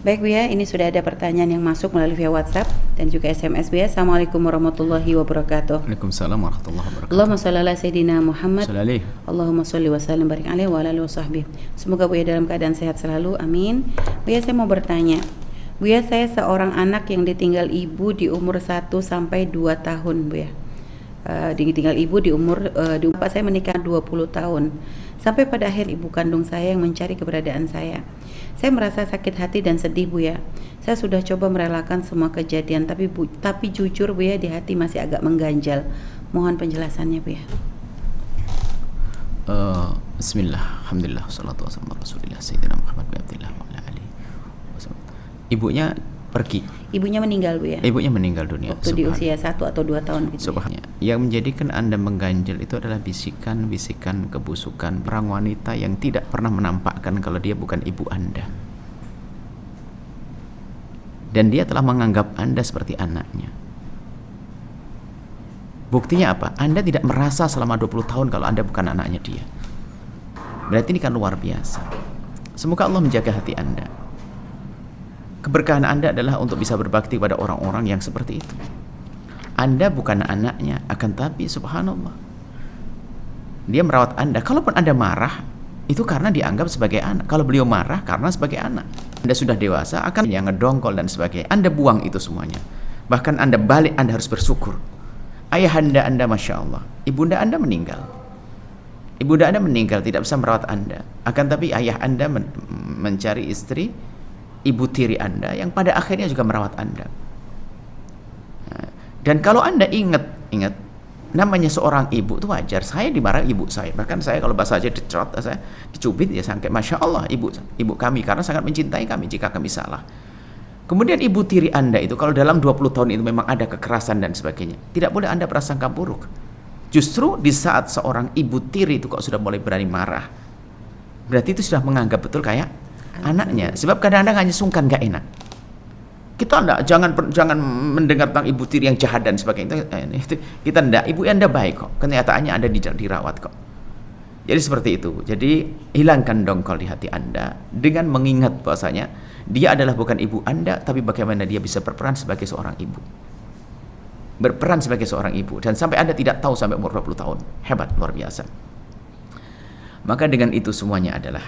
Baik Bu ya, ini sudah ada pertanyaan yang masuk melalui via WhatsApp dan juga SMS Bu ya. Assalamualaikum warahmatullahi wabarakatuh. Waalaikumsalam warahmatullahi wabarakatuh. Allahumma sholli ala sayyidina Muhammad. Salih. Allahumma sholli wa sallim barik alaihi wa ala alihi wasahbihi. Semoga Bu ya dalam keadaan sehat selalu. Amin. Bu ya, saya mau bertanya. Bu ya, saya seorang anak yang ditinggal ibu di umur 1 sampai 2 tahun Bu ya. Ditinggal ibu di umur bapak saya menikah 20 tahun. Sampai pada akhir ibu kandung saya yang mencari keberadaan saya. Saya merasa sakit hati dan sedih Bu ya. Saya sudah coba merelakan semua kejadian, tapi jujur Bu ya, di hati masih agak mengganjal. Mohon penjelasannya Bu ya. Bismillah, alhamdulillah, salatu wassalamu ala rasulillah sayyidina Muhammad bin Abdillah wa ala alihi wasallam. Ibunya pergi. Ibunya meninggal Bu ya. Ibunya meninggal dunia. Waktu di usia 1 atau 2 tahun gitu. Subhanallah. Yang menjadikan Anda mengganjal itu adalah bisikan-bisikan kebusukan perang wanita yang tidak pernah menampakkan kalau dia bukan ibu Anda. Dan dia telah menganggap Anda seperti anaknya. Buktinya apa? Anda tidak merasa selama 20 tahun kalau Anda bukan anaknya dia. Berarti ini kan luar biasa. Semoga Allah menjaga hati Anda. Keberkahan Anda adalah untuk bisa berbakti pada orang-orang yang seperti itu. Anda bukan anaknya, akan tapi subhanallah, dia merawat Anda. Kalaupun Anda marah, itu karena dianggap sebagai anak. Kalau beliau marah, karena sebagai anak. Anda sudah dewasa, akan yang ngedongkol dan sebagainya. Anda buang itu semuanya. Bahkan Anda balik, Anda harus bersyukur. Ayahanda Anda, Masya Allah, ibunda Anda meninggal. Ibunda Anda meninggal, tidak bisa merawat Anda. Akan tapi ayah Anda mencari istri, ibu tiri Anda, yang pada akhirnya juga merawat Anda. Dan kalau Anda ingat, namanya seorang ibu itu wajar. Saya dimarahi ibu saya, bahkan saya kalau bahasa aja dicerot, saya dicubit ya, sampai Masya Allah ibu kami, karena sangat mencintai kami jika kami salah. Kemudian ibu tiri Anda itu kalau dalam 20 tahun itu memang ada kekerasan dan sebagainya, tidak boleh Anda prasangka buruk. Justru di saat seorang ibu tiri itu kok sudah mulai berani marah, berarti itu sudah menganggap betul kayak anaknya. Sebab kadang-kadang hanya sungkan, gak enak. Kita jangan mendengar tentang ibu tiri yang jahat dan sebagainya. Kita enggak, ibu Anda baik kok. Kenyataannya Anda dirawat kok. Jadi seperti itu. Jadi hilangkan dongkol di hati Anda dengan mengingat bahwasanya dia adalah bukan ibu Anda, tapi bagaimana dia bisa berperan sebagai seorang ibu. Berperan sebagai seorang ibu, dan sampai Anda tidak tahu sampai umur 20 tahun. Hebat, luar biasa. Maka dengan itu semuanya adalah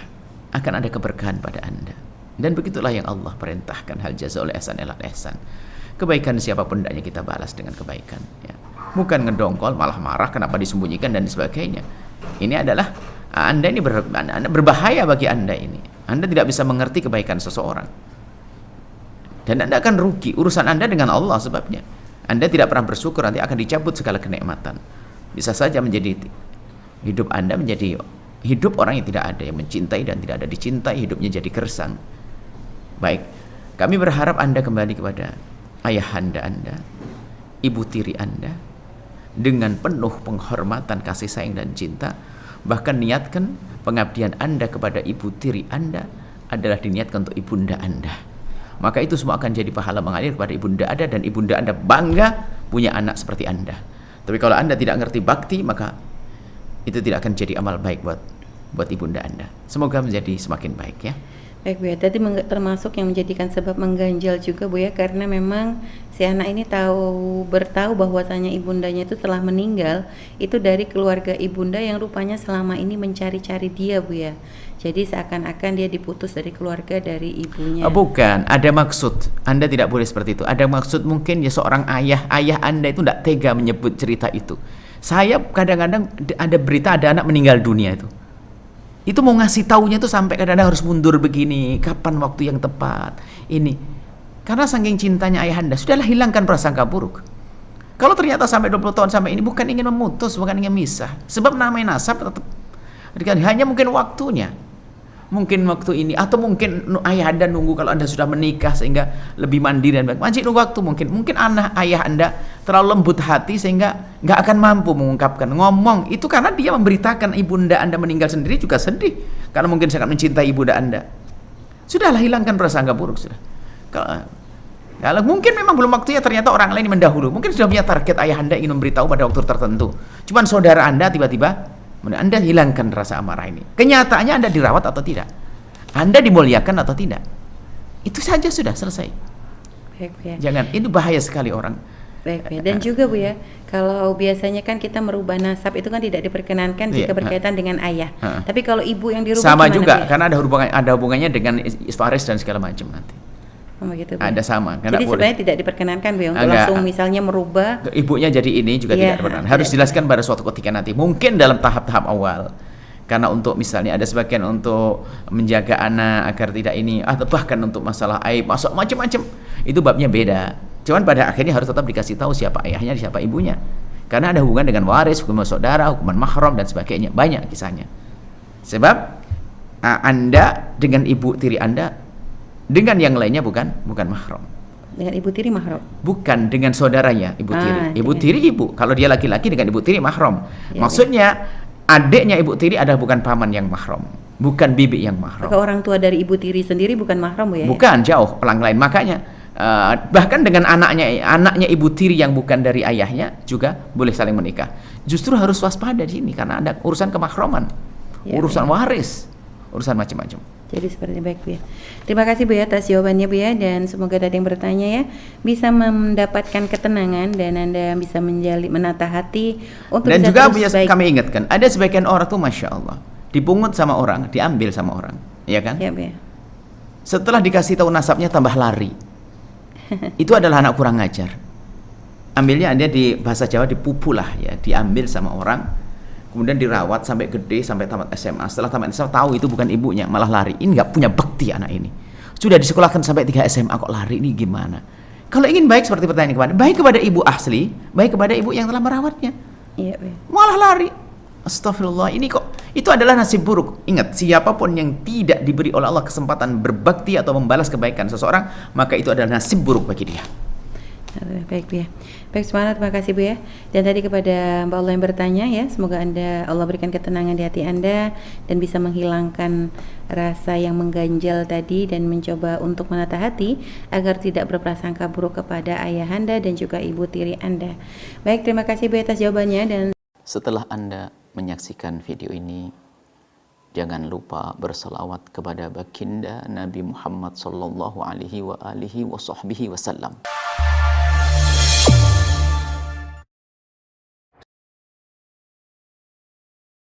akan ada keberkahan pada Anda. Dan begitulah yang Allah perintahkan, hal jazaa'ul ihsan ilal ihsan. Kebaikan siapapun hendaknya kita balas dengan kebaikan ya. Bukan ngedongkol malah marah kenapa disembunyikan dan sebagainya. Ini adalah Anda ini berbahaya bagi Anda ini. Anda tidak bisa mengerti kebaikan seseorang. Dan Anda akan rugi. Urusan Anda dengan Allah sebabnya. Anda tidak pernah bersyukur, nanti akan dicabut segala kenikmatan. Bisa saja menjadi hidup Anda menjadi hidup orang yang tidak ada, yang mencintai dan tidak ada dicintai, hidupnya jadi gersang. Baik, kami berharap Anda kembali kepada ayahanda Anda, ibu tiri Anda, dengan penuh penghormatan, kasih sayang dan cinta. Bahkan niatkan pengabdian Anda kepada ibu tiri Anda adalah diniatkan untuk ibunda Anda. Maka itu semua akan jadi pahala mengalir kepada ibunda Anda, dan ibunda Anda bangga punya anak seperti Anda. Tapi kalau Anda tidak ngerti bakti, maka itu tidak akan jadi amal baik buat ibunda Anda. Semoga menjadi semakin baik ya. Baik Bu ya, tadi termasuk yang menjadikan sebab mengganjal juga Bu ya, karena memang si anak ini bertahu bahwasanya ibundanya itu telah meninggal, itu dari keluarga ibunda yang rupanya selama ini mencari-cari dia Bu ya. Jadi seakan-akan dia diputus dari keluarga dari ibunya. Bukan, ada maksud. Anda tidak boleh seperti itu. Ada maksud, mungkin ya seorang ayah Anda itu tidak tega menyebut cerita itu. Saya kadang-kadang ada berita ada anak meninggal dunia itu mau ngasih taunya tuh sampai kadang-kadang harus mundur begini, kapan waktu yang tepat ini, karena saking cintanya ayah Anda. Sudahlah, hilangkan prasangka buruk. Kalau ternyata sampai 20 tahun sampai ini bukan ingin memutus, bukan ingin misah, sebab namanya nasab tetap hanya mungkin waktunya, mungkin waktu ini, atau mungkin ayah Anda nunggu kalau Anda sudah menikah sehingga lebih mandiri dan baik. Masih nunggu waktu, mungkin ayah Anda terlalu lembut hati sehingga nggak akan mampu mengungkapkan, ngomong itu, karena dia memberitakan ibunda Anda meninggal sendiri juga sedih, karena mungkin sangat mencintai ibunda Anda. Sudahlah, hilangkan prasangka buruk sudah. Kalau mungkin memang belum waktunya, ternyata orang lain mendahulu, mungkin sudah punya target ayah Anda ingin memberitahu pada waktu tertentu, cuman saudara Anda tiba-tiba. Anda hilangkan rasa amarah ini. Kenyataannya Anda dirawat atau tidak? Anda dimuliakan atau tidak? Itu saja sudah selesai. Baik Bu ya. Jangan, itu bahaya sekali orang. Baik Bu ya. Dan juga Bu ya, kalau biasanya kan kita merubah nasab itu kan tidak diperkenankan jika berkaitan dengan ayah. Tapi kalau ibu yang dirubah sama gimana, juga, Bu ya? karena ada hubungannya dengan waris dan segala macam nanti. Oh begitu, Bu. Ada sama. Jadi sebenarnya tidak diperkenankan Bu ya, untuk langsung misalnya merubah ibunya jadi ini juga tidak diperkenankan. Harus jelaskan pada suatu ketika nanti. Mungkin dalam tahap-tahap awal. Karena untuk misalnya ada sebagian untuk menjaga anak agar tidak ini, atau bahkan untuk masalah aib, masuk macam-macam. Itu babnya beda. Cuman pada akhirnya harus tetap dikasih tahu siapa ayahnya, siapa ibunya. Karena ada hubungan dengan waris, hukuman saudara, hukuman mahram dan sebagainya. Banyak kisahnya. Sebab Anda dengan ibu tiri Anda dengan yang lainnya bukan mahram. Dengan ibu tiri mahram. Bukan dengan saudaranya ibu tiri. Ibu tiri ibu. Kalau dia laki-laki dengan ibu tiri mahram. Maksudnya adiknya ibu tiri adalah bukan paman yang mahram, bukan bibi yang mahram. Maka orang tua dari ibu tiri sendiri bukan mahram Bu ya? Bukan, jauh pelang lain. Makanya bahkan dengan anaknya ibu tiri yang bukan dari ayahnya juga boleh saling menikah. Justru harus waspada di sini karena ada urusan kemahraman, urusan waris, urusan macam-macam. Jadi seperti baik Bu ya. Terima kasih Bu ya atas jawabannya Bu ya, dan semoga ada yang bertanya ya bisa mendapatkan ketenangan dan Anda bisa menata hati untuk dan bisa juga terus Bu ya, kami ingatkan ada sebagian orang tuh masya Allah dipungut sama orang, diambil sama orang, ya kan? Ya Bu ya. Setelah dikasih tahu nasabnya tambah lari. Itu adalah anak kurang ngajar. Ambilnya dia di bahasa Jawa dipupu lah ya, diambil sama orang, kemudian dirawat sampai gede sampai tamat SMA. Setelah tamat SMA tahu itu bukan ibunya, malah lari. Ini nggak punya bakti anak ini. Sudah disekolahkan sampai 3 SMA kok lari, ini gimana? Kalau ingin baik seperti pertanyaan baik kepada ibu asli, baik kepada ibu yang telah merawatnya. Iya, malah lari. Astagfirullah, ini kok itu adalah nasib buruk. Ingat, siapapun yang tidak diberi oleh Allah kesempatan berbakti atau membalas kebaikan seseorang, maka itu adalah nasib buruk bagi dia. Baik Bu ya. Baik, semangat, terima kasih Bu ya. Dan tadi kepada Mbak Allah yang bertanya ya, semoga Allah berikan ketenangan di hati Anda dan bisa menghilangkan rasa yang mengganjal tadi dan mencoba untuk menata hati agar tidak berprasangka buruk kepada ayah Anda dan juga ibu tiri Anda. Baik, terima kasih Bu atas jawabannya. Dan setelah Anda menyaksikan video ini, jangan lupa berselawat kepada baginda Nabi Muhammad sallallahu alaihi wa alihi wa sahbihi wasallam.